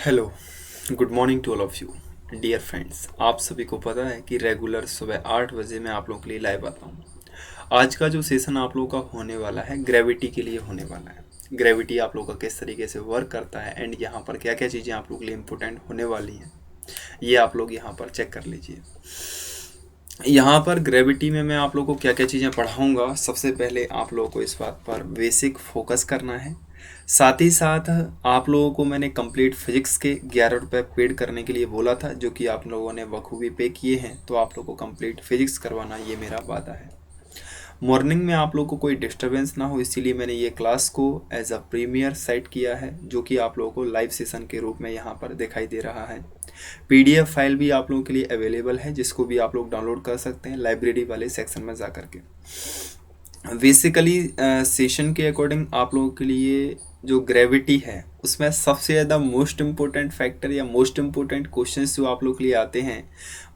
Hello, good morning to all of you dear friends. आप सभी को पता है कि रेगुलर सुबह 8 बजे मैं आप लोगों के लिए लाइव आता हूँ। आज का जो सेशन आप लोगों का होने वाला है ग्रेविटी के लिए होने वाला है। ग्रेविटी आप लोगों का किस तरीके से वर्क करता है एंड यहाँ पर क्या क्या चीज़ें आप लोगों के लिए इम्पोर्टेंट होने वाली हैं, ये आप लोग यहाँ पर चेक कर लीजिए। यहाँ पर ग्रेविटी में मैं आप लोगों को क्या क्या चीज़ें पढ़ाऊँगा, सबसे पहले आप लोगों को इस बात पर बेसिक फोकस करना है। साथ ही साथ आप लोगों को मैंने कंप्लीट फिजिक्स के 11 रुपये पेड करने के लिए बोला था, जो कि आप लोगों ने बखूबी पे किए हैं। तो आप लोगों को कंप्लीट फिजिक्स करवाना ये मेरा वादा है। मॉर्निंग में आप लोगों को कोई डिस्टरबेंस ना हो, इसीलिए मैंने ये क्लास को एज अ प्रीमियर सेट किया है, जो कि आप लोगों को लाइव सेशन के रूप में यहाँ पर दिखाई दे रहा है। पीडीएफ फाइल भी आप लोगों के लिए अवेलेबल है, जिसको भी आप लोग डाउनलोड कर सकते हैं लाइब्रेरी वाले सेक्शन में जा करके। बेसिकली सेशन के अकॉर्डिंग आप लोगों के लिए जो ग्रेविटी है उसमें सबसे ज़्यादा मोस्ट इम्पोर्टेंट फैक्टर या मोस्ट इम्पोर्टेंट क्वेश्चंस जो आप लोग के लिए आते हैं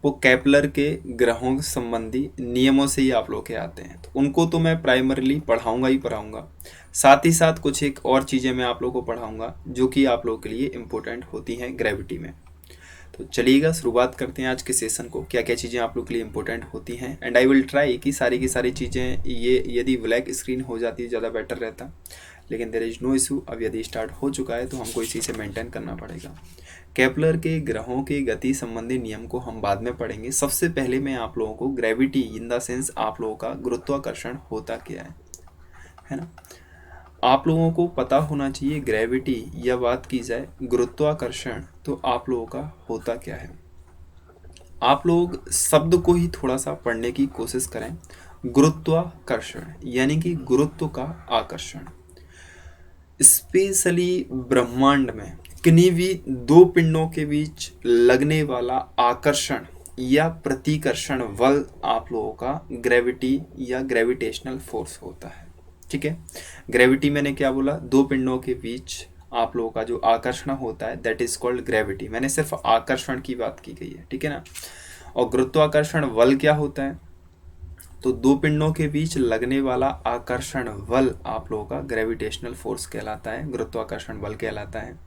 वो केपलर के ग्रहों संबंधी नियमों से ही आप लोग के आते हैं। तो उनको तो मैं प्राइमरीली पढ़ाऊँगा ही पढ़ाऊँगा, साथ ही साथ कुछ एक और चीज़ें मैं आप लोग को पढ़ाऊँगा जो कि आप लोगों के लिए इम्पोर्टेंट होती हैं ग्रेविटी में। तो चलिएगा शुरुआत करते हैं आज के सेशन को, क्या क्या चीज़ें आप लोग के लिए इंपॉर्टेंट होती हैं। एंड आई विल ट्राई कि सारी की सारी चीज़ें, ये यदि ब्लैक स्क्रीन हो जाती है ज़्यादा बेटर रहता, लेकिन देयर इज़ नो इशू। अब यदि स्टार्ट हो चुका है तो हमको इसी से मेंटेन करना पड़ेगा। केपलर के ग्रहों के गति संबंधी नियम को हम बाद में पढ़ेंगे। सबसे पहले मैं आप लोगों को ग्रेविटी इन द सेंस आप लोगों का गुरुत्वाकर्षण होता क्या है ना। आप लोगों को पता होना चाहिए ग्रेविटी, या बात की जाए गुरुत्वाकर्षण, तो आप लोगों का होता क्या है। आप लोग शब्द को ही थोड़ा सा पढ़ने की कोशिश करें। गुरुत्वाकर्षण यानी कि गुरुत्व का आकर्षण। स्पेशली ब्रह्मांड में किन्हीं भी दो पिंडों के बीच लगने वाला आकर्षण या प्रतिकर्षण बल आप लोगों का ग्रेविटी या ग्रेविटेशनल फोर्स होता है। ठीक है, ग्रेविटी मैंने क्या बोला, दो पिंडों के बीच आप लोगों का जो आकर्षण होता है दैट इज कॉल्ड ग्रेविटी। मैंने सिर्फ आकर्षण की बात की गई है, ठीक है ना। और गुरुत्वाकर्षण बल क्या होता है, तो दो पिंडों के बीच लगने वाला आकर्षण बल आप लोगों का ग्रेविटेशनल फोर्स कहलाता है, गुरुत्वाकर्षण बल कहलाता है।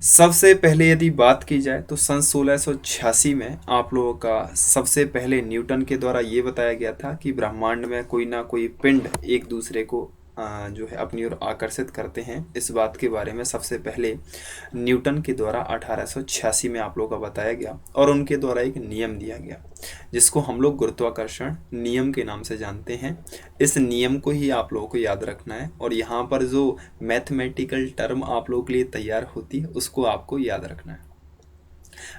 सबसे पहले यदि बात की जाए तो सन 1686 में आप लोगों का सबसे पहले न्यूटन के द्वारा ये बताया गया था कि ब्रह्मांड में कोई ना कोई पिंड एक दूसरे को जो है अपनी ओर आकर्षित करते हैं। इस बात के बारे में सबसे पहले न्यूटन के द्वारा 1886 में आप लोगों का बताया गया, और उनके द्वारा एक नियम दिया गया जिसको हम लोग गुरुत्वाकर्षण नियम के नाम से जानते हैं। इस नियम को ही आप लोगों को याद रखना है, और यहाँ पर जो मैथमेटिकल टर्म आप लोगों के लिए तैयार होती है उसको आपको याद रखना है।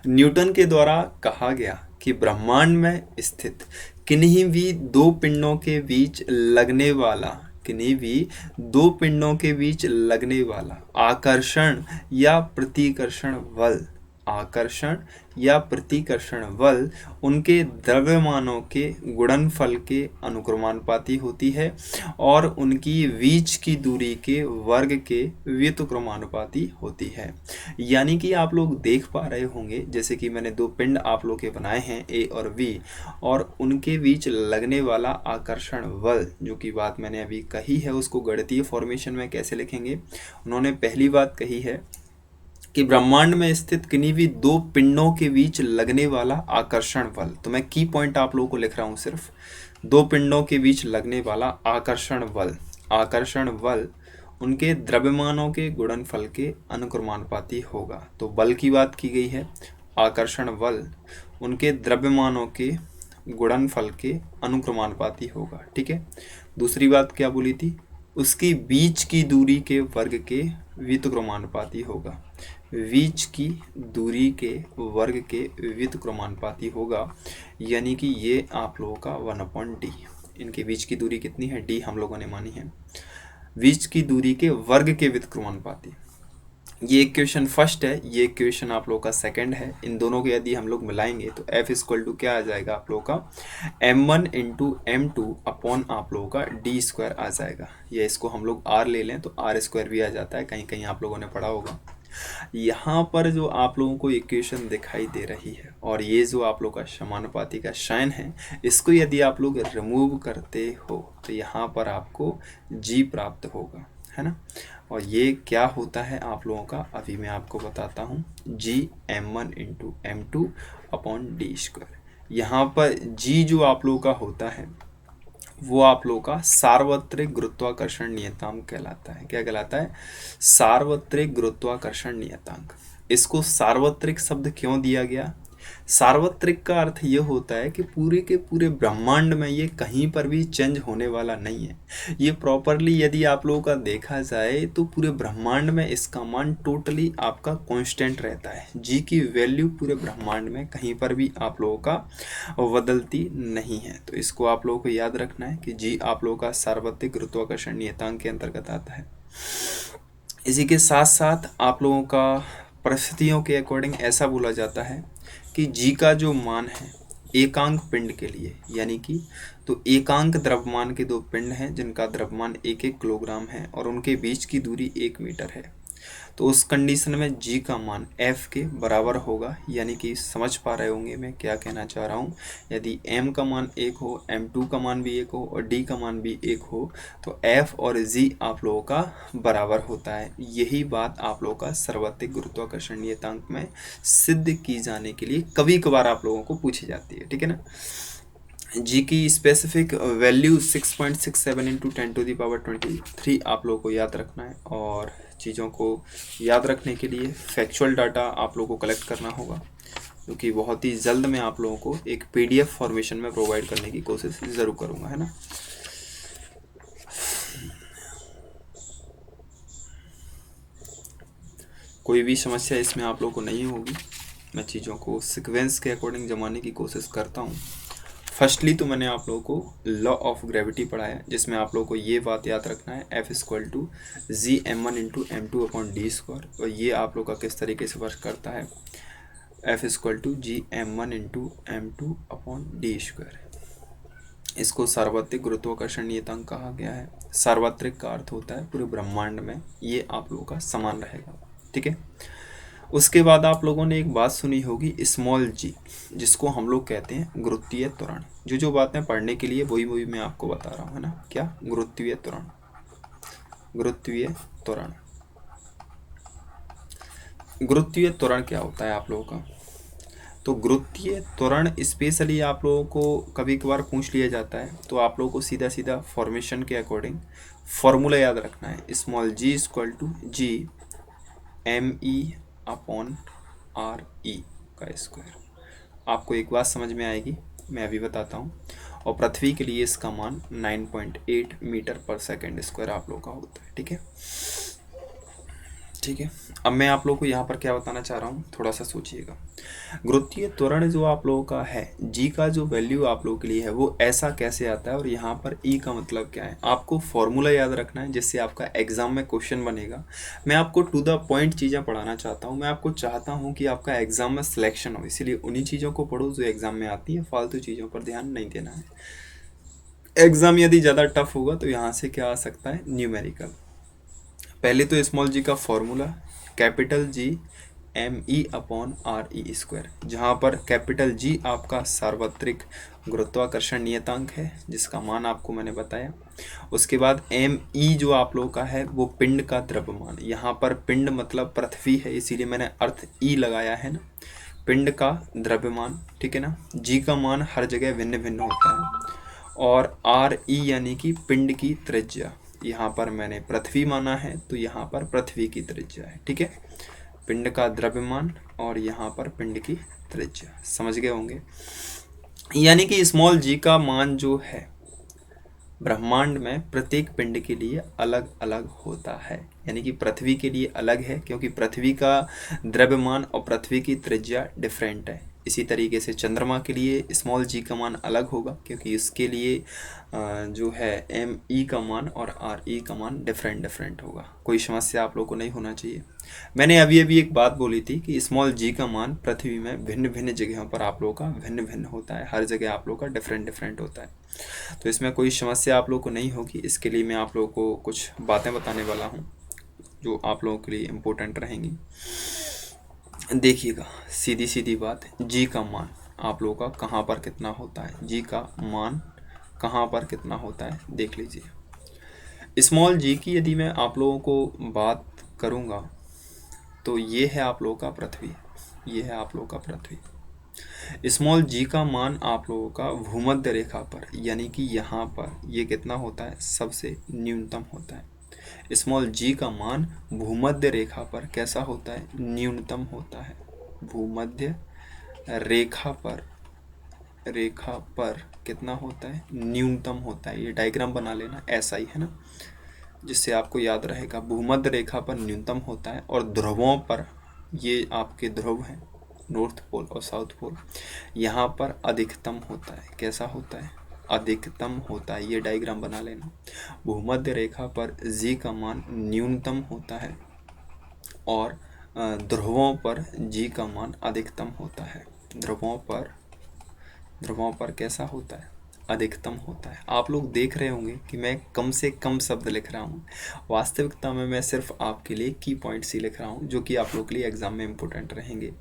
न्यूटन के द्वारा कहा गया कि ब्रह्मांड में स्थित किन्हीं भी दो पिंडों के बीच लगने वाला, किन्हीं भी दो पिंडों के बीच लगने वाला आकर्षण या प्रतिकर्षण बल, आकर्षण या प्रतिकर्षण बल उनके द्रव्यमानों के गुणनफल के अनुक्रमानुपाती होती है, और उनकी बीच की दूरी के वर्ग के व्युत्क्रमानुपाती होती है। यानी कि आप लोग देख पा रहे होंगे, जैसे कि मैंने दो पिंड आप लोग के बनाए हैं ए और बी, और उनके बीच लगने वाला आकर्षण बल, जो कि बात मैंने अभी कही है उसको गणितीय फॉर्मेशन में कैसे लिखेंगे। उन्होंने पहली बात कही है कि ब्रह्मांड में स्थित किन्हीं भी दो पिंडों के बीच लगने वाला आकर्षण बल, तो मैं की पॉइंट आप लोगों को लिख रहा हूं, सिर्फ दो पिंडों के बीच लगने वाला आकर्षण बल, आकर्षण बल उनके द्रव्यमानों के गुणनफल के अनुक्रमानुपाती होगा। तो बल की बात की गई है, आकर्षण बल उनके द्रव्यमानों के गुणनफल के अनुक्रमानुपाती होगा। ठीक है, दूसरी बात क्या बोली थी, उसकी बीच की दूरी के वर्ग के व्युत्क्रमानुपाती होगा, बीच की दूरी के वर्ग के व्युत्क्रमानुपाती होगा। यानी कि ये आप लोगों का 1/d, इनके बीच की दूरी कितनी है, d हम लोगों ने मानी है, बीच की दूरी के वर्ग के व्युत्क्रमानुपाती। ये इक्वेशन फर्स्ट है, ये इक्वेशन आप लोगों का सेकंड है। इन दोनों को यदि हम लोग मिलाएंगे तो F इक्वल टू क्या आ जाएगा आप लोगों का, m1 इंटू m2 अपॉन आप लोगों का d² आ जाएगा। या इसको हम लोग r ले लें तो r² भी आ जाता है, कहीं कहीं आप लोगों ने पढ़ा होगा। यहाँ पर जो आप लोगों को इक्वेशन दिखाई दे रही है, और ये जो आप लोग का समानुपाती का साइन है, इसको यदि आप लोग रिमूव करते हो तो यहाँ पर आपको g प्राप्त होगा। है ना। और ये क्या होता है आप लोगों का, अभी मैं आपको बताता हूँ, Gm1 into M2 upon D square. यहाँ पर G जो आप लोगों का होता है वो आप लोगों का सार्वत्रिक गुरुत्वाकर्षण नियतांक कहलाता है। क्या कहलाता है? सार्वत्रिक गुरुत्वाकर्षण नियतांक। इसको सार्वत्रिक शब्द क्यों दिया गया? सार्वत्रिक का अर्थ ये होता है कि पूरे के पूरे ब्रह्मांड में ये कहीं पर भी चेंज होने वाला नहीं है। ये प्रॉपरली यदि आप लोगों का देखा जाए तो पूरे ब्रह्मांड में इसका मान टोटली आपका कांस्टेंट रहता है। जी की वैल्यू पूरे ब्रह्मांड में कहीं पर भी आप लोगों का बदलती नहीं है। तो इसको आप लोगों को याद रखना है कि जी आप लोगों का सार्वत्रिक गुरुत्वाकर्षण नियतांक के अंतर्गत आता है। इसी के साथ साथ आप लोगों का परिस्थितियों के अकॉर्डिंग ऐसा बोला जाता है कि जी का जो मान है एकांक पिंड के लिए, यानी कि तो एकांक द्रव्यमान के दो पिंड हैं जिनका द्रव्यमान 1-1 किलोग्राम है और उनके बीच की दूरी 1 मीटर है, तो उस कंडीशन में जी का मान एफ के बराबर होगा। यानी कि समझ पा रहे होंगे मैं क्या कहना चाह रहा हूँ। यदि एम का मान 1 हो, M2 का मान भी 1 हो और डी का मान भी 1 हो तो एफ और जी आप लोगों का बराबर होता है। यही बात आप लोगों का सार्वत्रिक गुरुत्वाकर्षण नियतांक में सिद्ध की जाने के लिए कभी कभार आप लोगों को पूछी जाती है, ठीक है ना। जी की स्पेसिफिक वैल्यू 6.67 इंटू 10⁻23 आप लोगों को याद रखना है। और चीज़ों को याद रखने के लिए फैक्चुअल डाटा आप लोगों को कलेक्ट करना होगा, क्योंकि बहुत ही जल्द मैं आप लोगों को एक PDF फॉर्मेशन में प्रोवाइड करने की कोशिश ज़रूर करूँगा, है ना। कोई भी समस्या इसमें आप लोगों को नहीं होगी। मैं चीज़ों को सीक्वेंस के अकॉर्डिंग जमाने की कोशिश करता हूँ। फर्स्टली तो मैंने आप लोगों को लॉ ऑफ ग्रेविटी पढ़ाया, जिसमें आप लोगों को ये बात याद रखना है F=Gm1 into M2 upon D square. और ये आप लोग का किस तरीके से वर्क करता है, F=Gm1 into M2 upon D square. इसको सार्वत्रिक गुरुत्वाकर्षण नियतांक कहा गया है। सार्वत्रिक का अर्थ होता है पूरे ब्रह्मांड में ये आप लोगों का समान रहेगा, ठीक है। उसके बाद आप लोगों ने एक बात सुनी होगी स्मॉल जी, जिसको हम लोग कहते हैं गुरुत्वीय त्वरण। जो बातें पढ़ने के लिए वही मैं आपको बता रहा हूँ, है ना। क्या? गुरुत्वीय त्वरण। गुरुत्वीय त्वरण, गुरुत्वीय त्वरण क्या होता है आप लोगों का? तो गुरुत्वीय त्वरण स्पेशली आप लोगों को कभी कभार पूछ लिया जाता है, तो आप लोगों को सीधा सीधा फॉर्मेशन के अकॉर्डिंग फॉर्मूला याद रखना है। Small g equal to G upon RE का स्क्वायर। आपको एक बात समझ में आएगी, मैं अभी बताता हूँ। और पृथ्वी के लिए इसका मान 9.8 मीटर पर सेकेंड स्क्वायर आप लोग का होता है, ठीक है। ठीक है, अब मैं आप लोगों को यहाँ पर क्या बताना चाह रहा हूँ, थोड़ा सा सोचिएगा। गुरुत्वीय त्वरण जो आप लोगों का है, जी का जो वैल्यू आप लोगों के लिए है वो ऐसा कैसे आता है, और यहाँ पर ई का मतलब क्या है, आपको फॉर्मूला याद रखना है जिससे आपका एग्जाम में क्वेश्चन बनेगा। मैं आपको टू द पॉइंट चीज़ें पढ़ाना चाहता हूँ। मैं आपको चाहता हूँ कि आपका एग्जाम में सिलेक्शन हो, इसीलिए उन्हीं चीज़ों को पढ़ो जो एग्जाम में आती है, फालतू चीज़ों पर ध्यान नहीं देना है। एग्जाम यदि ज़्यादा टफ होगा तो यहाँ से क्या आ सकता है, न्यूमेरिकल। पहले तो स्मॉल जी का formula capital G ME upon RE square, जहाँ पर कैपिटल जी आपका सार्वत्रिक गुरुत्वाकर्षण नियतांक है जिसका मान आपको मैंने बताया। उसके बाद ME जो आप लोगों का है वो पिंड का द्रव्यमान, यहाँ पर पिंड मतलब पृथ्वी है इसीलिए मैंने अर्थ E लगाया है ना, पिंड का द्रव्यमान, ठीक है ना। जी का मान हर जगह भिन्न भिन्न होता है। और RE यानी कि पिंड की त्रिज्या, यहाँ पर मैंने पृथ्वी माना है तो यहाँ पर पृथ्वी की त्रिज्या है, ठीक है। पिंड का द्रव्यमान और यहाँ पर पिंड की त्रिज्या, समझ गए होंगे। यानी कि स्मॉल जी का मान जो है ब्रह्मांड में प्रत्येक पिंड के लिए अलग अलग होता है। यानी कि पृथ्वी के लिए अलग है क्योंकि पृथ्वी का द्रव्यमान और पृथ्वी की त्रिज्या डिफरेंट है। इसी तरीके से चंद्रमा के लिए स्मॉल जी का मान अलग होगा क्योंकि इसके लिए जो है ME का मान और RE का मान डिफरेंट होगा। कोई समस्या आप लोग को नहीं होना चाहिए। मैंने अभी एक बात बोली थी कि स्मॉल जी का मान पृथ्वी में भिन्न भिन्न जगहों पर आप लोगों का भिन्न होता है, हर जगह आप लोग का डिफरेंट होता है। तो इसमें कोई समस्या आप लोग को नहीं होगी। इसके लिए मैं आप लोगों को कुछ बातें बताने वाला हूँ जो आप लोगों के लिए इम्पोर्टेंट रहेंगी। देखिएगा, सीधी सीधी बात, जी का मान आप लोगों का कहाँ पर कितना होता है, जी का मान कहाँ पर कितना होता है देख लीजिए। स्मॉल जी की यदि मैं आप लोगों को बात करूँगा तो ये है आप लोगों का पृथ्वी, ये है आप लोगों का पृथ्वी। स्मॉल जी का मान आप लोगों का भूमध्य रेखा पर यानी कि यहाँ पर ये कितना होता है, सबसे न्यूनतम होता है। स्मॉल जी का मान भूमध्य रेखा पर कैसा होता है, न्यूनतम होता है। भूमध्य रेखा पर कितना होता है, न्यूनतम होता है। ये डायग्राम बना लेना, ऐसा ही है ना, जिससे आपको याद रहेगा। भूमध्य रेखा पर न्यूनतम होता है और ध्रुवों पर, ये आपके ध्रुव हैं नॉर्थ पोल और साउथ पोल, यहाँ पर अधिकतम होता है। कैसा होता है, अधिकतम होता है। ये डायग्राम बना लेना। भूमध्य रेखा पर जी का मान न्यूनतम होता है और ध्रुवों पर जी का मान अधिकतम होता है। ध्रुवों पर कैसा होता है, अधिकतम होता है। आप लोग देख रहे होंगे कि मैं कम से कम शब्द लिख रहा हूँ, वास्तविकता में मैं सिर्फ आपके लिए की पॉइंट्स ही लिख रहा हूँ जो कि आप लोग के लिए एग्जाम में इम्पोर्टेंट रहेंगे।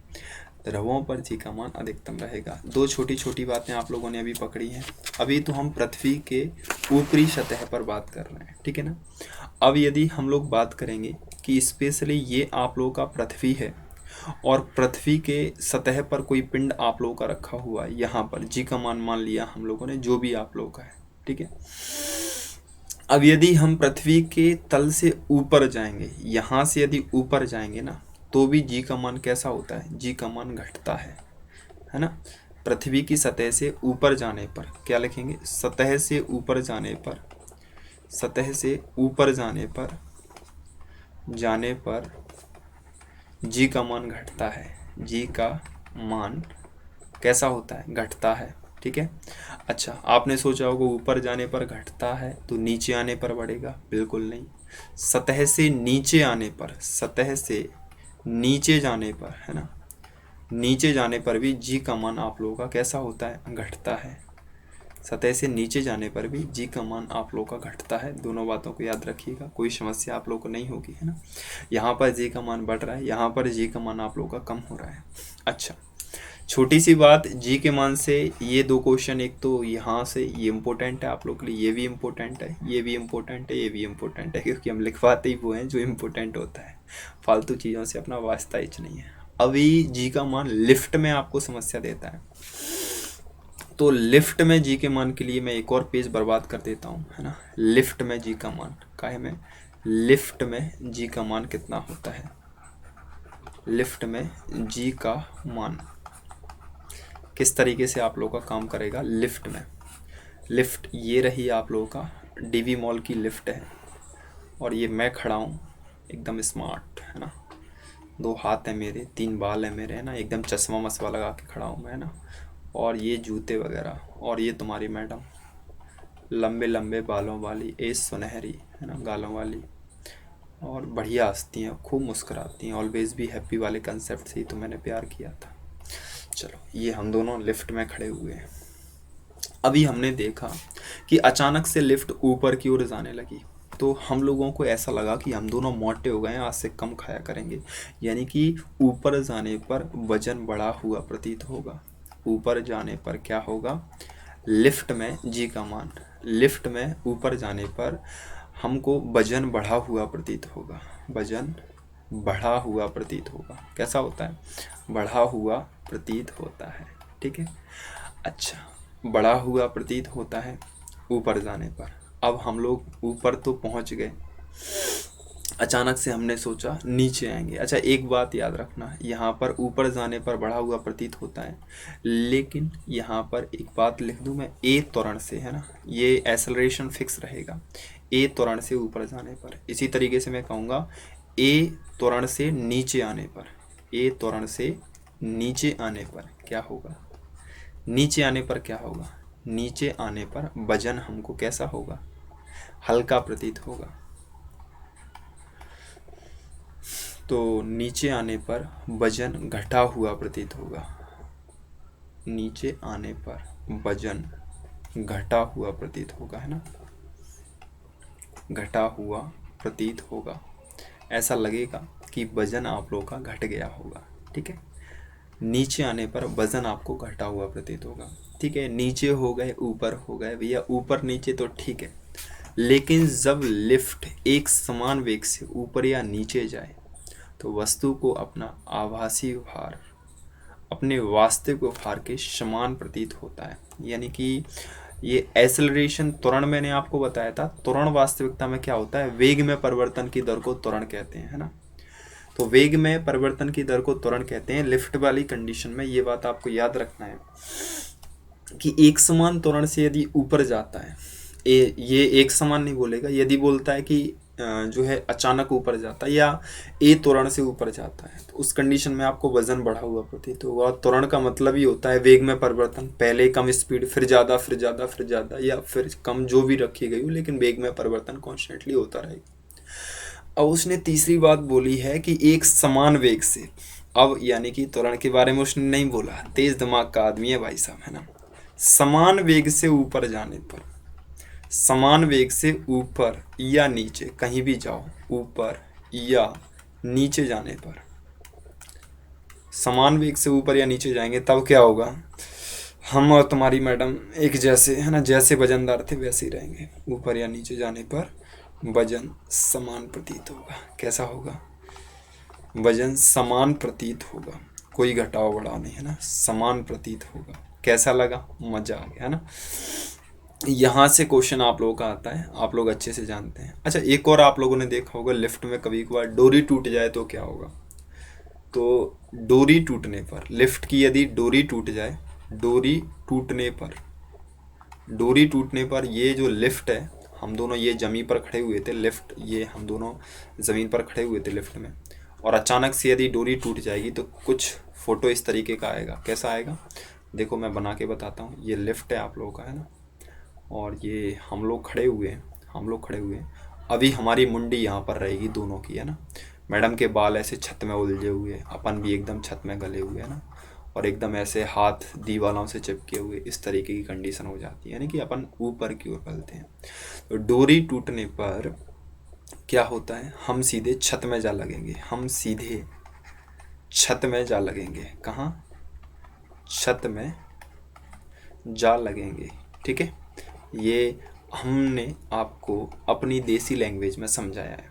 ध्रुवों पर जी का मान अधिकतम रहेगा। दो छोटी छोटी बातें आप लोगों ने अभी पकड़ी हैं। अभी तो हम पृथ्वी के ऊपरी सतह पर बात कर रहे हैं, ठीक है ना। अब यदि हम लोग बात करेंगे कि स्पेशली ये आप लोगों का पृथ्वी है और पृथ्वी के सतह पर कोई पिंड आप लोगों का रखा हुआ है, यहाँ पर जी का मान लिया हम लोगों ने, जो भी आप लोगों का है, ठीक है। अब यदि हम पृथ्वी के तल से ऊपर जाएंगे, यहाँ से यदि ऊपर जाएंगे ना, तो भी जी का मान कैसा होता है, जी का मान घटता है ना। पृथ्वी की सतह से ऊपर जाने पर क्या लिखेंगे, सतह से ऊपर जाने पर, सतह से ऊपर जाने पर जी का मान घटता है। जी का मान कैसा होता है, घटता है, ठीक है। अच्छा, आपने सोचा होगा ऊपर जाने पर घटता है तो नीचे आने पर बढ़ेगा, बिल्कुल नहीं। सतह से नीचे आने पर, सतह से नीचे जाने पर, है ना, नीचे जाने पर भी जी का मान आप लोगों का कैसा होता है, घटता है। सतह से नीचे जाने पर भी जी का मान आप लोगों का घटता है। दोनों बातों को याद रखिएगा, कोई समस्या आप लोगों को नहीं होगी, है ना। यहाँ पर जी का मान बढ़ रहा है, यहाँ पर जी का मान आप लोगों का कम हो रहा है। अच्छा, छोटी सी बात, जी के मान से ये दो क्वेश्चन, एक तो यहाँ से ये इम्पोर्टेंट है आप लोग के लिए, ये भी इम्पोर्टेंट है, ये भी इम्पोर्टेंट है, ये भी इम्पोर्टेंट है, क्योंकि हम लिखवाते ही वो हैं जो इम्पोर्टेंट होता है। फालतू चीज़ों से अपना वास्ता ही नहीं है। अभी जी का मान लिफ्ट में आपको समस्या देता है, तो लिफ्ट में जी के मान के लिए मैं एक और पेज बर्बाद कर देता हूँ, है ना। लिफ्ट में जी का मान काहे में, लिफ्ट में जी का मान कितना होता है, लिफ्ट में जी का मान किस तरीके से आप लोगों का काम करेगा। लिफ्ट में, लिफ्ट ये रही आप लोगों का डीवी मॉल की लिफ्ट है, और ये मैं खड़ा हूँ एकदम स्मार्ट, है ना। दो हाथ है मेरे, तीन बाल है मेरे, है ना, एकदम चश्मा मस्मा लगा के खड़ा हूँ मैं, है ना। और ये जूते वगैरह, और ये तुम्हारी मैडम लंबे लंबे बालों वाली, एज सुनहरी, है ना, गालों वाली, और बढ़िया हंसती हैं, खूब मुस्कुराती हैं, ऑलवेज भी हैप्पी वाले कंसेप्ट से ही तो मैंने प्यार किया था। चलो, ये हम दोनों लिफ्ट में खड़े हुए हैं। अभी हमने देखा कि अचानक से लिफ्ट ऊपर की ओर जाने लगी, तो हम लोगों को ऐसा लगा कि हम दोनों मोटे हो गए हैं, आज से कम खाया करेंगे, यानी कि ऊपर जाने पर वजन बढ़ा हुआ प्रतीत होगा। ऊपर जाने पर क्या होगा, लिफ्ट में जी का मान, लिफ्ट में ऊपर जाने पर हमको वजन बढ़ा हुआ प्रतीत होगा, वजन बढ़ा हुआ प्रतीत होगा। कैसा होता है, बढ़ा हुआ प्रतीत होता है, ठीक है। अच्छा, बढ़ा हुआ प्रतीत होता है ऊपर जाने पर। अब हम लोग ऊपर तो पहुंच गए, अचानक से हमने सोचा नीचे आएंगे। अच्छा, एक बात याद रखना, यहाँ पर ऊपर जाने पर बढ़ा हुआ प्रतीत होता है, लेकिन यहाँ पर एक बात लिख दूँ मैं, ए त्वरण से, है ना, ये एक्सेलरेशन फिक्स रहेगा ए त्वरण से ऊपर जाने पर। इसी तरीके से मैं कहूँगा ए त्वरण से नीचे आने पर, ए त्वरण से नीचे आने पर क्या होगा, नीचे आने पर क्या होगा, नीचे आने पर वजन हमको कैसा होगा, हल्का प्रतीत होगा। तो नीचे आने पर वजन घटा हुआ प्रतीत होगा, नीचे आने पर वजन घटा हुआ प्रतीत होगा, है ना, घटा हुआ प्रतीत होगा। ऐसा लगेगा कि वजन आप लोगों का घट गया होगा, ठीक है। नीचे आने पर वजन आपको घटा हुआ प्रतीत होगा, ठीक है। नीचे हो गए ऊपर हो गए भैया, ऊपर नीचे तो ठीक है, लेकिन जब लिफ्ट एक समान वेग से ऊपर या नीचे जाए तो वस्तु को अपना आभासी भार अपने वास्तविक भार के समान प्रतीत होता है। यानी कि ये एक्सेलरेशन, त्वरण मैंने आपको बताया था, त्वरण वास्तविकता में क्या होता है, वेग में परिवर्तन की दर को त्वरण कहते हैं, है ना। तो वेग में परिवर्तन की दर को त्वरण कहते हैं। लिफ्ट वाली कंडीशन में ये बात आपको याद रखना है कि एक समान त्वरण से यदि ऊपर जाता है, ये एक समान नहीं बोलेगा, यदि बोलता है कि जो है अचानक ऊपर जाता है या ए त्वरण से ऊपर जाता है, तो उस कंडीशन में आपको वजन बढ़ा हुआ प्रतीत होगा। त्वरण का मतलब ही होता है वेग में परिवर्तन, पहले कम स्पीड, फिर ज़्यादा, फिर ज़्यादा, फिर ज़्यादा, या फिर कम, जो भी रखी गई हो, लेकिन वेग में परिवर्तन कॉन्स्टेंटली होता रहेगा। अब उसने तीसरी बात बोली है कि एक समान वेग से, अब यानी कि त्वरण के बारे में उसने नहीं बोला, तेज दिमाग का आदमी है भाई साहब, है ना। समान वेग से ऊपर जाने पर, समान वेग से ऊपर या नीचे कहीं भी जाओ, ऊपर या नीचे जाने पर, समान वेग से ऊपर या नीचे जाएंगे तब क्या होगा, हम और तुम्हारी मैडम एक जैसे, है ना, जैसे वजनदार थे वैसे ही रहेंगे। ऊपर या नीचे जाने पर वजन समान प्रतीत होगा। कैसा होगा, वजन समान प्रतीत होगा, कोई घटाव बढ़ाव नहीं, है ना, समान प्रतीत होगा। कैसा लगा, मजा आ गया, है ना। यहाँ से क्वेश्चन आप लोगों का आता है, आप लोग अच्छे से जानते हैं। अच्छा, एक और आप लोगों ने देखा होगा, लिफ्ट में कभी कभार डोरी टूट जाए तो क्या होगा। तो डोरी टूटने पर, लिफ्ट की यदि डोरी टूट जाए, डोरी टूटने पर, डोरी टूटने पर ये जो लिफ्ट है, हम दोनों ये जमीन पर खड़े हुए थे, लिफ्ट, ये हम दोनों ज़मीन पर खड़े हुए थे लिफ्ट में, और अचानक से यदि डोरी टूट जाएगी तो कुछ फ़ोटो इस तरीके का आएगा। कैसा आएगा, देखो मैं बना के बताता हूँ। ये लिफ्ट है आप लोगों का, है ना, और ये हम लोग खड़े हुए हैं, हम लोग खड़े हुए हैं। अभी हमारी मुंडी यहाँ पर रहेगी दोनों की, है ना। मैडम के बाल ऐसे छत में उलझे हुए, अपन भी एकदम छत में गले हुए, है ना, और एकदम ऐसे हाथ दीवारों से चिपके हुए, इस तरीके की कंडीशन हो जाती है, यानी कि अपन ऊपर की ओर गलते हैं। तो डोरी टूटने पर क्या होता है, हम सीधे छत में जा लगेंगे, हम सीधे छत में जा लगेंगे। कहाँ, छत में जा लगेंगे, ठीक है। ये हमने आपको अपनी देसी लैंग्वेज में समझाया है।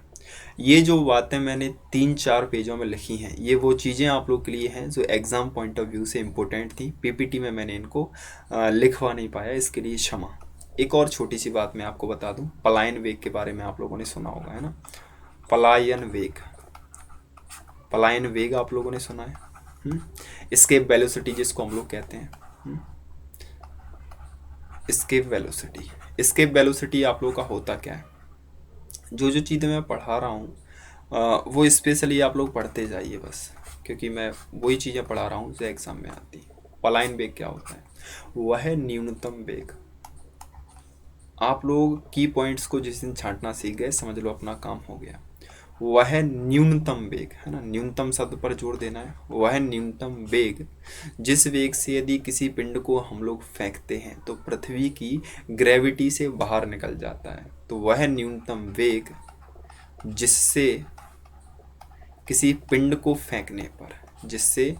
ये जो बातें मैंने 3-4 पेजों में लिखी हैं, ये वो चीज़ें आप लोग के लिए हैं जो एग्ज़ाम पॉइंट ऑफ व्यू से इम्पोर्टेंट थी। पीपीटी में मैंने इनको लिखवा नहीं पाया, इसके लिए क्षमा। एक और छोटी सी बात मैं आपको बता दूं, पलायन वेग के बारे में आप लोगों ने सुना होगा, है ना। पलायन वेग, पलायन वेग आप लोगों ने सुना है। एस्केप वेलोसिटी जिसको हम लोग कहते हैं, एस्केप वेलोसिटी। एस्केप वेलोसिटी आप लोगों का होता क्या है, जो जो चीज़ें मैं पढ़ा रहा हूँ वो स्पेशली आप लोग पढ़ते जाइए बस, क्योंकि मैं वही चीज़ें पढ़ा रहा हूँ जो एग्ज़ाम में आती। पलायन वेग क्या होता है, वह है न्यूनतम वेग। आप लोग की पॉइंट्स को जिस दिन छांटना सीख गए, समझ लो अपना काम हो गया। वह है न्यूनतम वेग, है ना, न्यूनतम शब्द पर जोर देना है। वह है न्यूनतम वेग जिस वेग से यदि किसी पिंड को हम लोग फेंकते हैं तो पृथ्वी की ग्रेविटी से बाहर निकल जाता है। तो वह न्यूनतम वेग जिससे किसी पिंड को फेंकने पर, जिससे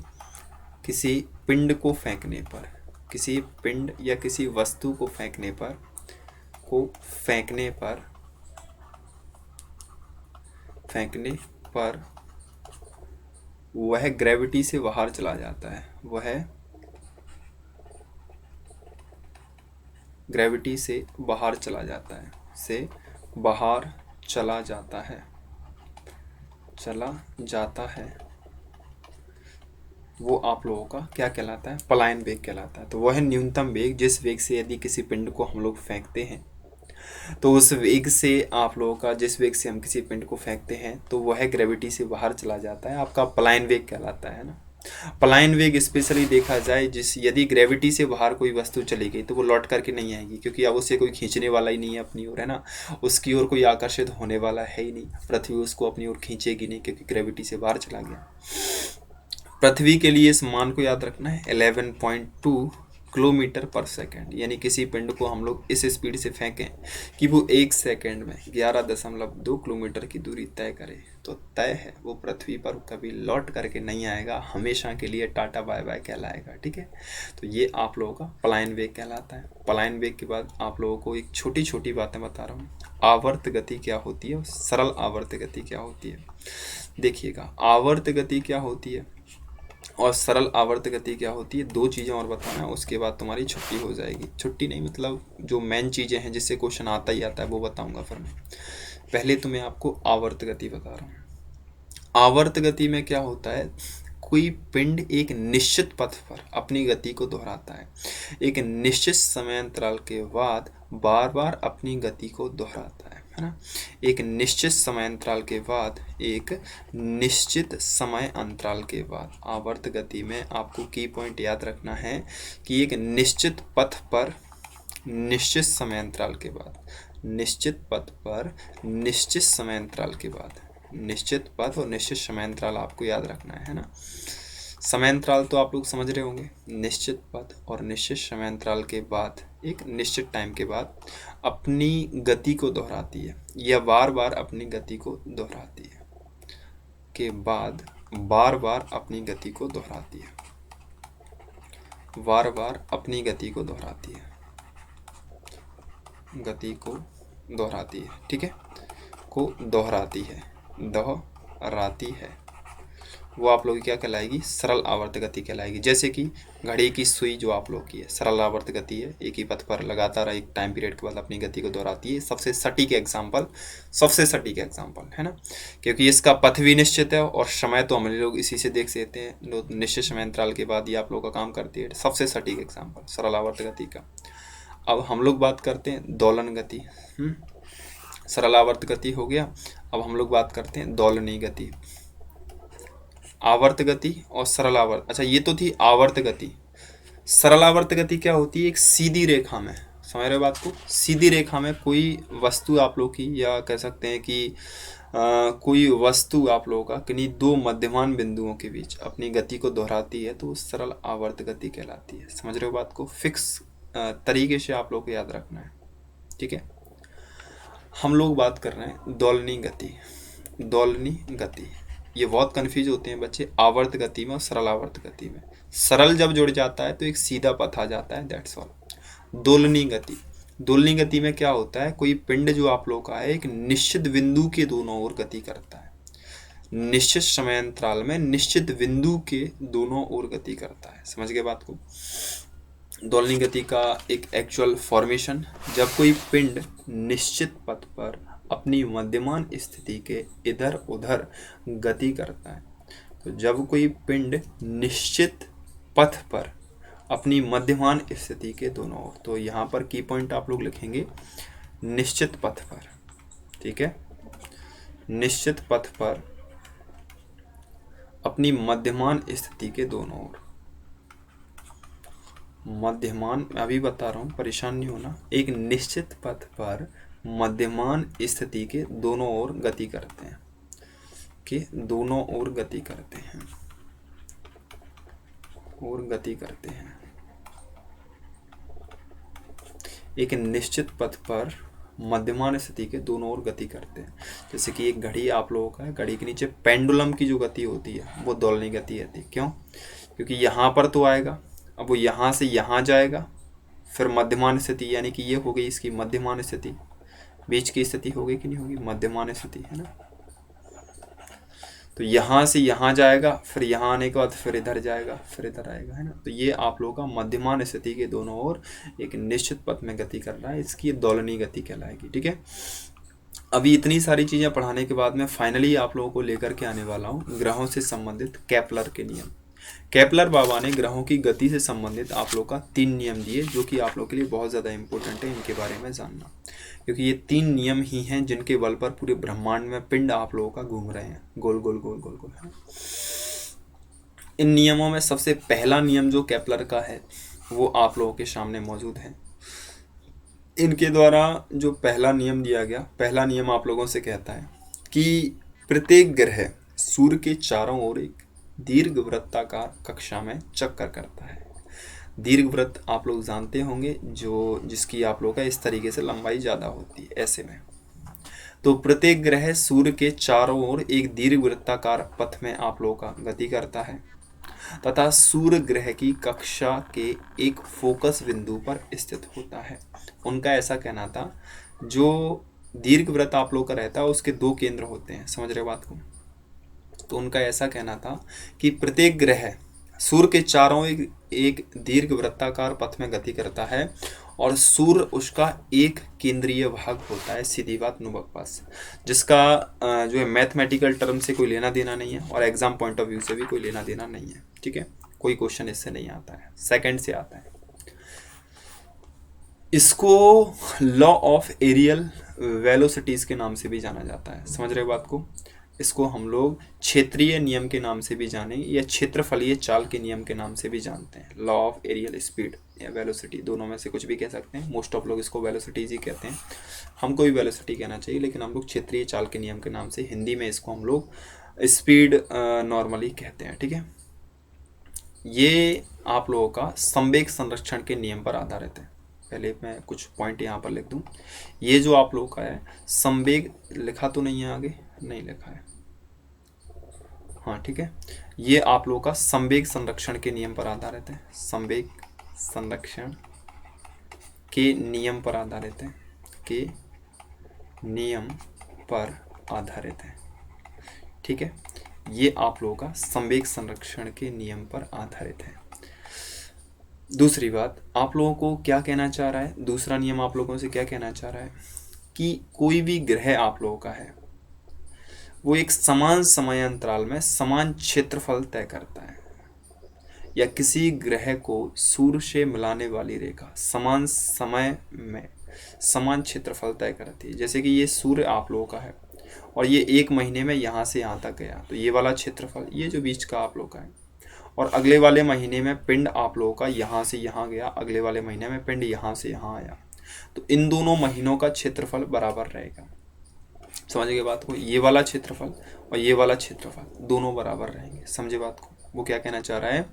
किसी पिंड को फेंकने पर, किसी पिंड या किसी वस्तु को फेंकने पर, फेंकने पर वह ग्रेविटी से बाहर चला जाता है, वह ग्रेविटी से बाहर चला जाता है, से बाहर चला जाता है, चला जाता है, वो आप लोगों का क्या कहलाता है, पलायन वेग कहलाता है। तो वह न्यूनतम वेग जिस वेग से यदि किसी पिंड को हम लोग फेंकते हैं, तो उस वेग से आप लोगों का, जिस वेग से हम किसी पिंड को फेंकते हैं तो वह ग्रेविटी से बाहर चला जाता है, आपका पलायन वेग कहलाता है ना। पलायन वेग स्पेशली देखा जाए, जिस यदि ग्रेविटी से बाहर कोई वस्तु चली गई तो वो लौट करके नहीं आएगी, क्योंकि अब उसे कोई खींचने वाला ही नहीं है अपनी ओर, है ना, उसकी ओर कोई आकर्षित होने वाला है ही नहीं। पृथ्वी उसको अपनी ओर खींचेगी नहीं, क्योंकि ग्रेविटी से बाहर चला गया। पृथ्वी के लिए इस मान को याद रखना है, 11.2 किलोमीटर पर सेकंड, यानी किसी पिंड को हम लोग इस स्पीड से फेंकें कि वो 1 सेकंड में 11.2 किलोमीटर की दूरी तय करे, तो तय है, वो पृथ्वी पर कभी लौट करके नहीं आएगा, हमेशा के लिए टाटा बाय बाय कहलाएगा। ठीक है, तो ये आप लोगों का पलायन वेग कहलाता है। पलायन वेग के बाद आप लोगों को एक छोटी छोटी बातें बता रहा हूँ। आवर्त गति क्या होती है और सरल आवर्त गति क्या होती है। देखिएगा, आवर्त गति क्या होती है और सरल आवर्त गति क्या होती है, दो चीज़ें और बताना है, उसके बाद तुम्हारी छुट्टी हो जाएगी। छुट्टी नहीं, मतलब जो मेन चीज़ें हैं जिससे क्वेश्चन आता ही आता है वो बताऊंगा फिर मैं। पहले तो मैं आपको आवर्त गति बता रहा हूँ। आवर्त गति में क्या होता है, कोई पिंड एक निश्चित पथ पर अपनी गति को दोहराता है, एक निश्चित समय अंतराल के बाद बार बार अपनी गति को दोहराता है ना। एक निश्चित समय अंतराल के बाद, एक निश्चित समय अंतराल के बाद आवर्त गति में आपको की पॉइंट याद रखना है कि एक निश्चित पथ पर निश्चित समय अंतराल के बाद, निश्चित पथ पर निश्चित समय अंतराल के बाद, निश्चित पथ और निश्चित समय अंतराल आपको याद रखना है ना। समय अंतराल तो आप लोग समझ रहे होंगे, निश्चित पथ और निश्चित समय अंतराल के बाद एक निश्चित टाइम के बाद अपनी गति को दोहराती है या बार बार अपनी गति को दोहराती है, के बाद बार बार अपनी गति को दोहराती है, बार बार अपनी गति को दोहराती है, गति को दोहराती है। ठीक है, को दोहराती है, दोहराती है, वो आप लोग की क्या कहलाएगी, सरल आवर्त गति कहलाएगी। जैसे कि घड़ी की सुई जो आप लोग की है, सरल आवर्त गति है, एक ही पथ पर लगातार एक टाइम पीरियड के बाद अपनी गति को दोहराती है। सबसे सटीक एग्जाम्पल, सबसे सटीक एग्जाम्पल है ना, क्योंकि इसका पथ भी निश्चित है और समय तो हम लोग इसी से देख सकते हैं, निश्चित समय अंतराल के बाद ये आप लोग का काम करती है। सबसे सटीक एग्जाम्पल सरल आवर्त गति का। अब हम लोग बात करते हैं दोलन गति। सरल आवर्त गति हो गया, अब हम लोग बात करते हैं दोलनी गति। आवर्त गति और सरल आवर्त, अच्छा ये तो थी आवर्त गति। सरल आवर्त गति क्या होती है, एक सीधी रेखा में, समझ रहे हो बात को, सीधी रेखा में कोई वस्तु आप लोग की, या कह सकते हैं कि कोई वस्तु आप लोगों का किन्हीं दो मध्यमान बिंदुओं के बीच अपनी गति को दोहराती है, तो सरल आवर्त गति कहलाती है। समझ रहे हो बात को, फिक्स तरीके से आप लोग को याद रखना है। ठीक है, हम लोग बात कर रहे हैं दोलनी गति। दोलनी गति, ये बहुत कंफ्यूज होते हैं बच्चे आवर्त गति में और सरल आवर्त गति में। सरल जब जुड़ जाता है तो एक सीधा पथ आ जाता है, दैट्स ऑल। दोलनी गति, दोलनी गति में क्या होता है, कोई पिंड जो आप लोग का है एक निश्चित बिंदु के दोनों ओर गति करता है, निश्चित समय अंतराल में निश्चित बिंदु के दोनों ओर गति करता है। समझ गए बात को। दोलनी गति का एक एक्चुअल फॉर्मेशन, जब कोई पिंड निश्चित पथ पर अपनी मध्यमान स्थिति के इधर उधर गति करता है, तो जब कोई पिंड निश्चित पथ पर अपनी मध्यमान स्थिति के दोनों ओर, तो यहाँ पर की पॉइंट आप लोग लिखेंगे निश्चित पथ पर। ठीक है, निश्चित पथ पर अपनी मध्यमान स्थिति के दोनों ओर, मध्यमान अभी बता रहा हूँ, परेशान नहीं होना, एक निश्चित पथ पर मध्यमान स्थिति के दोनों ओर गति करते हैं, कि दोनों ओर गति करते हैं, और गति करते हैं। एक निश्चित पथ पर मध्यमान स्थिति के दोनों ओर गति करते हैं। जैसे कि एक घड़ी आप लोगों का है, घड़ी के नीचे पेंडुलम की जो गति होती है वो दोलनी गति रहती है। क्यों? क्योंकि यहाँ पर तो आएगा, अब वो यहाँ से यहाँ जाएगा, फिर मध्यमान स्थिति, यानी कि ये हो गई इसकी मध्यमान स्थिति, बीच की स्थिति हो गई कि नहीं होगी, मध्यमान स्थिति है ना। तो यहाँ से यहाँ जाएगा, फिर यहाँ आने के बाद फिर इधर जाएगा, फिर इधर आएगा, है ना। तो ये आप लोगों का मध्यमान स्थिति के दोनों ओर एक निश्चित पथ में गति कर रहा है, इसकी दोलनी गति कहलाएगी। ठीक है, अभी इतनी सारी चीज़ें पढ़ाने के बाद मैं फाइनली आप लोगों को लेकर के आने वाला हूँ ग्रहों से संबंधित केपलर के नियम। केपलर बाबा ने ग्रहों की गति से संबंधित आप लोग का 3 नियम दिए, जो कि आप लोग के लिए बहुत ज़्यादा इंपॉर्टेंट है इनके बारे में जानना, क्योंकि ये 3 नियम ही हैं जिनके बल पर पूरे ब्रह्मांड में पिंड आप लोगों का घूम रहे हैं, गोल गोल गोल गोल गोल, है। इन नियमों में सबसे पहला नियम जो केपलर का है वो आप लोगों के सामने मौजूद है। इनके द्वारा जो पहला नियम दिया गया, पहला नियम आप लोगों से कहता है कि प्रत्येक ग्रह सूर्य के चारों ओर एक दीर्घ वृत्ताकार कक्षा में चक्कर करता है। दीर्घवृत्त आप लोग जानते होंगे, जो जिसकी आप लोग का इस तरीके से लंबाई ज़्यादा होती है ऐसे में। तो प्रत्येक ग्रह सूर्य के चारों ओर एक दीर्घवृत्ताकार पथ में आप लोगों का गति करता है तथा सूर्य ग्रह की कक्षा के एक फोकस बिंदु पर स्थित होता है। उनका ऐसा कहना था, जो दीर्घवृत्त आप लोग का रहता है उसके दो केंद्र होते हैं, समझ रहे हो बात को। तो उनका ऐसा कहना था कि प्रत्येक ग्रह सूर्य के चारों एक दीर्घवृत्ताकार पथ में गति करता है और सूर्य उसका एक केंद्रीय भाग होता है, सीधी बात नुबक पास, जिसका जो है मैथमेटिकल टर्म से कोई लेना देना नहीं है और एग्जाम पॉइंट ऑफ व्यू से भी कोई लेना देना नहीं है, ठीक है। कोई क्वेश्चन इससे नहीं आता है, सेकंड से आता है। इसको लॉ ऑफ एरियल वेलोसिटीज के नाम से भी जाना जाता है, समझ रहे हो बात को। इसको हम लोग क्षेत्रीय नियम के नाम से भी जाने या क्षेत्रफलीय चाल के नियम के नाम से भी जानते हैं। लॉ ऑफ एरियल स्पीड या वेलोसिटी, दोनों में से कुछ भी कह सकते हैं, मोस्ट ऑफ लोग इसको वेलोसिटीज ही कहते हैं। हमको भी वेलोसिटी कहना चाहिए, लेकिन हम लोग क्षेत्रीय चाल के नियम के नाम से हिंदी में इसको हम लोग स्पीड नॉर्मली कहते हैं, ठीक है। ये आप लोगों का संवेग संरक्षण के नियम पर आधारित है। पहले मैं कुछ पॉइंट यहाँ पर लिख दूँ। ये जो आप लोगों का है संवेग, लिखा तो नहीं है, आगे नहीं लिखा है, हाँ ठीक है। ये आप लोगों का संवेग संरक्षण के नियम पर आधारित है, संवेग संरक्षण के नियम पर आधारित है, के नियम पर आधारित है, ठीक है। ये आप लोगों का संवेग संरक्षण के नियम पर आधारित है। दूसरी बात, आप लोगों को क्या कहना चाह रहा है, दूसरा नियम आप लोगों से क्या कहना चाह रहा है कि कोई भी ग्रह आप लोगों का है वो एक समान समय अंतराल में समान क्षेत्रफल तय करता है, या किसी ग्रह को सूर्य से मिलाने वाली रेखा समान समय में समान क्षेत्रफल तय करती है। जैसे कि ये सूर्य आप लोगों का है और ये एक महीने में यहाँ से यहाँ तक गया, तो ये वाला क्षेत्रफल ये जो बीच का आप लोगों का है, और अगले वाले महीने में पिंड आप लोगों का यहाँ से यहाँ गया, अगले वाले महीने में पिंड यहाँ से यहाँ आया, तो इन दोनों महीनों का क्षेत्रफल बराबर रहेगा। समझिए बात को, ये वाला क्षेत्रफल और ये वाला क्षेत्रफल दोनों बराबर रहेंगे, समझे बात को। वो क्या कहना चाह रहा है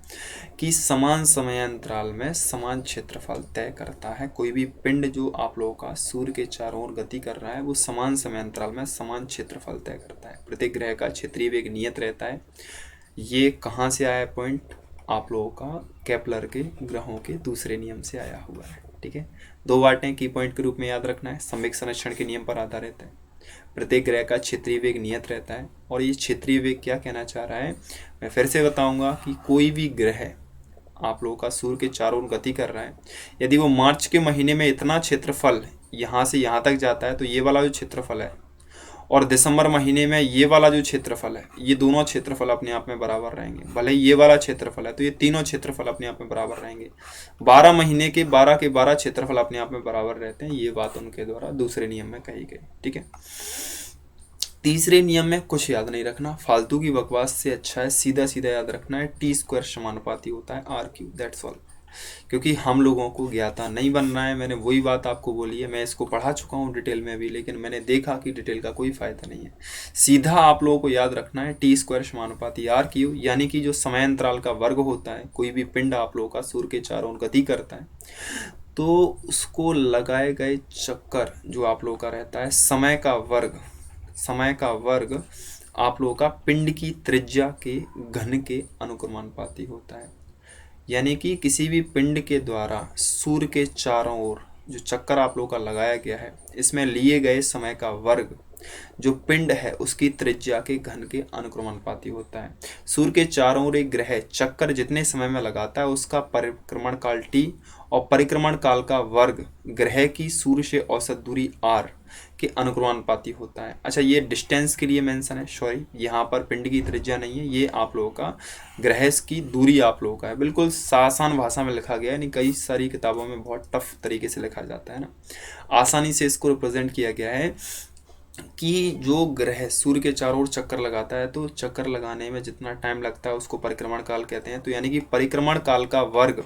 कि समान समय अंतराल में समान क्षेत्रफल तय करता है। कोई भी पिंड जो आप लोगों का सूर्य के चारों ओर गति कर रहा है वो समान समय अंतराल में समान क्षेत्रफल तय करता है। प्रत्येक ग्रह का क्षेत्रीय वेग नियत रहता है। ये कहाँ से आया पॉइंट, आप लोगों का केपलर के ग्रहों के दूसरे नियम से आया हुआ है, ठीक है। दो बातें की पॉइंट के रूप में याद रखना है, संवेग संरक्षण के नियम पर आधारित है, प्रत्येक ग्रह का क्षेत्रीय वेग नियत रहता है। और ये क्षेत्रीय वेग क्या कहना चाह रहा है, मैं फिर से बताऊंगा कि कोई भी ग्रह आप लोगों का सूर्य के चारों ओर गति कर रहा है, यदि वो मार्च के महीने में इतना क्षेत्रफल यहाँ से यहाँ तक जाता है तो ये वाला जो क्षेत्रफल है, और दिसंबर महीने में ये वाला जो क्षेत्रफल है, ये दोनों क्षेत्रफल अपने आप में बराबर रहेंगे। भले ये वाला क्षेत्रफल है तो ये तीनों क्षेत्रफल अपने आप में बराबर रहेंगे। 12 महीने के 12 क्षेत्रफल अपने आप में बराबर रहते हैं। ये बात उनके द्वारा दूसरे नियम में कही गई, ठीक है। तीसरे नियम में कुछ याद नहीं रखना, फालतू की बकवास से अच्छा है सीधा सीधा याद रखना है, टी स्क्वायर समानुपाती होता है आर क्यूब, दैट्स ऑल। क्योंकि हम लोगों को ज्ञाता नहीं बनना है, मैंने वही बात आपको बोली है। मैं इसको पढ़ा चुका हूँ डिटेल में भी, लेकिन मैंने देखा कि डिटेल का कोई फायदा नहीं है। सीधा आप लोगों को याद रखना है टी स्क्वायर समानुपाती आर क्यूब, यानी कि जो समय अंतराल का वर्ग होता है, कोई भी पिंड आप लोगों का सूर्य के चारों ओर गति करता है तो उसको लगाए गए चक्कर जो आप लोगों का रहता है, समय का वर्ग आप लोगों का पिंड की त्रिज्या के घन के अनुक्रमानुपाती होता है। यानी कि किसी भी पिंड के द्वारा सूर्य के चारों ओर जो चक्कर आप लोगों का लगाया गया है, इसमें लिए गए समय का वर्ग जो पिंड है उसकी त्रिज्या के घन के अनुक्रमानुपाती होता है। सूर्य के चारों ओर एक ग्रह चक्कर जितने समय में लगाता है उसका परिक्रमण काल t और परिक्रमण काल का वर्ग ग्रह की सूर्य से औसत दूरी r के अनुक्रमानुपाती होता है। अच्छा, ये डिस्टेंस के लिए मेंशन है, सॉरी, यहाँ पर पिंड की त्रिज्या नहीं है, ये आप लोगों का ग्रह की दूरी आप लोगों का है। बिल्कुल आसान भाषा में लिखा गया है, नहीं कई सारी किताबों में बहुत टफ तरीके से लिखा जाता है ना। आसानी से इसको रिप्रेजेंट किया गया है कि जो ग्रह सूर्य के चारों ओर चक्कर लगाता है तो चक्कर लगाने में जितना टाइम लगता है उसको परिक्रमण काल कहते हैं। तो यानी कि परिक्रमण काल का वर्ग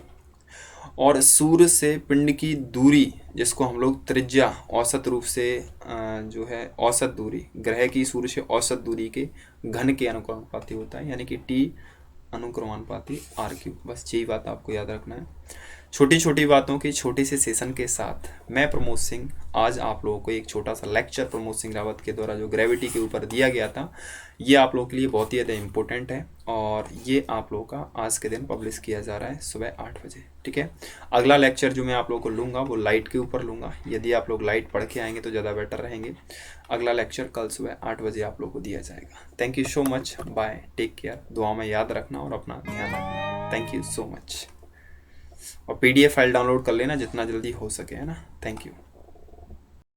और सूर्य से पिंड की दूरी जिसको हम लोग त्रिज्या औसत रूप से जो है औसत दूरी ग्रह की सूर्य से औसत दूरी के घन के अनुपाती होता है, यानी कि t अनुक्रमानुपाती आर क्यूब। बस यही बात आपको याद रखना है। छोटी छोटी बातों के छोटे से सेशन के साथ मैं प्रमोद सिंह आज आप लोगों को एक छोटा सा लेक्चर प्रमोद सिंह रावत के द्वारा जो ग्रेविटी के ऊपर दिया गया था, ये आप लोगों के लिए बहुत ही ज़्यादा इम्पोर्टेंट है और ये आप लोगों का आज के दिन पब्लिश किया जा रहा है सुबह 8 बजे। ठीक है, अगला लेक्चर जो मैं आप लोगों को लूँगा वो लाइट के ऊपर लूँगा। यदि आप लोग लाइट पढ़ के आएंगे तो ज़्यादा बेटर रहेंगे। अगला लेक्चर कल सुबह 8 बजे आप लोगों को दिया जाएगा। Thank you so much, bye, take care. दुआ में याद रखना और अपना ध्यान रखना। Thank you so much. और PDF फाइल डाउनलोड कर लेना जितना जल्दी हो सके, है ना। Thank you.